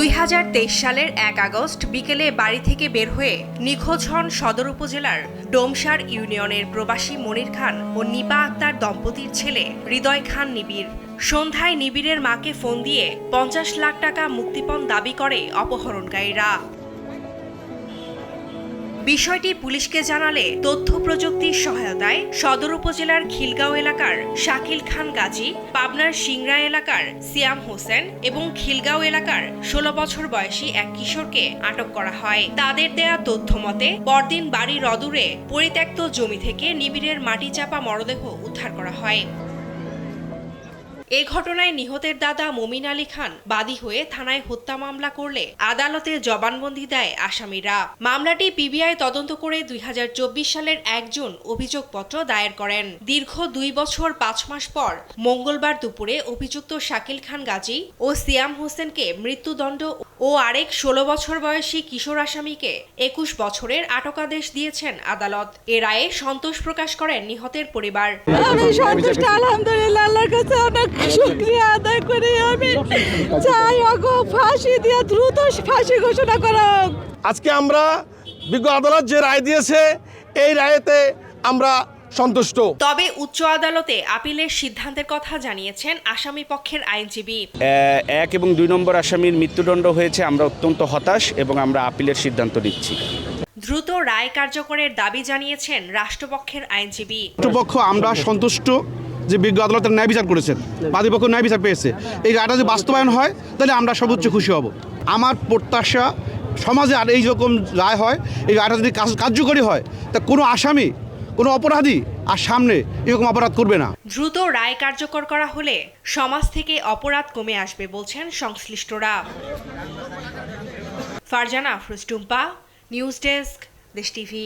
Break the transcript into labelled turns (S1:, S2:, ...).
S1: 2023 সালের 1 আগস্ট বিকেলে বাড়ি থেকে বের হয়ে নিখোঁজ হন সদর উপজেলার ডোমসার ইউনিয়নের প্রবাসী মনির খান ও নিপা আক্তার দম্পতির ছেলে হৃদয় খান নিবিড়। সন্ধ্যায় নিবিড়ের মাকে ফোন দিয়ে 50 লাখ টাকা মুক্তিপণ দাবি করে অপহরণকারীরা। বিষয়টি পুলিশকে জানালে তথ্য প্রযুক্তির সহায়তায় সদর উপজেলার খিলগাঁও এলাকার শাকিল খান গাজী, পাবনার সিংড়া এলাকার সিয়াম হোসেন এবং খিলগাঁও এলাকার 16 বছর বয়সী এক কিশোরকে আটক করা হয়। তাদের দেয়া তথ্য মতে পরদিন বাড়ির অদূরে পরিত্যক্ত জমি থেকে নিবিড়ের মাটি চাপা মরদেহ উদ্ধার করা হয়। এ ঘটনায় নিহতের দাদা মমিন আলী খান বাদী হয়ে থানায় হত্যা মামলা করলে আদালতে জবানবন্দি দেয় আসামিরা। মামলাটি পিবিআই তদন্ত করে 2024 সালের 1 জুন অভিযোগপত্র দায়ের করেন। দীর্ঘ 2 বছর 5 মাস পর মঙ্গলবার দুপুরে অভিযুক্ত শাকিল খান গাজী ও সিয়াম হোসেনকে মৃত্যুদণ্ড ও আরেক 16 বছর বয়সী কিশোর আসামিকে 21 বছরের আটকাদেশ দিয়েছেন আদালত। এ রায়ে সন্তোষ প্রকাশ করেন নিহতের পরিবার।
S2: আমি সন্তুষ্ট, আলহামদুলিল্লাহ, আল্লাহর কাছে অনেক শুকরিয়া আদায় করি। আমি চাই ওগো ফাঁসি দিয়ে দ্রুত ফাঁসি ঘোষণা করা হোক।
S3: আজকে আমরা বিজ্ঞ আদালত যে রায় দিয়েছে এই রায়েতে আমরা সন্তুষ্ট।
S1: তবে উচ্চ আদালতে আপিলের সিদ্ধান্তের কথা জানিয়েছেন আসামি পক্ষের আইনজীবী।
S4: 1 এবং 2 নম্বর আসামির মৃত্যুদণ্ড হয়েছে, আমরা অত্যন্ত হতাশ এবং আমরা আপিলের সিদ্ধান্ত নিচ্ছি।
S1: দ্রুত রায় কার্যকরের দাবি জানিয়েছেন রাষ্ট্রপক্ষের আইনজীবী।
S5: রাষ্ট্রপক্ষ আমরা সন্তুষ্ট যে বিজ্ঞ আদালতের ন্যায় বিচার করেছেন, বাদীপক্ষ ন্যায় বিচার পেয়েছে। এই রায়টা যদি বাস্তবায়ন হয় তাহলে আমরা সর্বোচ্চ খুশি হব। আমার প্রত্যাশা সমাজে আর এই রকম রায় হয়, এই রায়টা যদি কার্যকরী হয় তা কোনো আসামি, কোনো অপরাধী আর সামনে এরকম অপরাধ করবে না।
S1: দ্রুত রায় কার্যকর করা হলে সমাজ থেকে অপরাধ কমে আসবে বলছেন সংশ্লিষ্টরা। ফারজানা আফরোজ টুম্পা, নিউজ ডেস্ক, দেশ টিভি।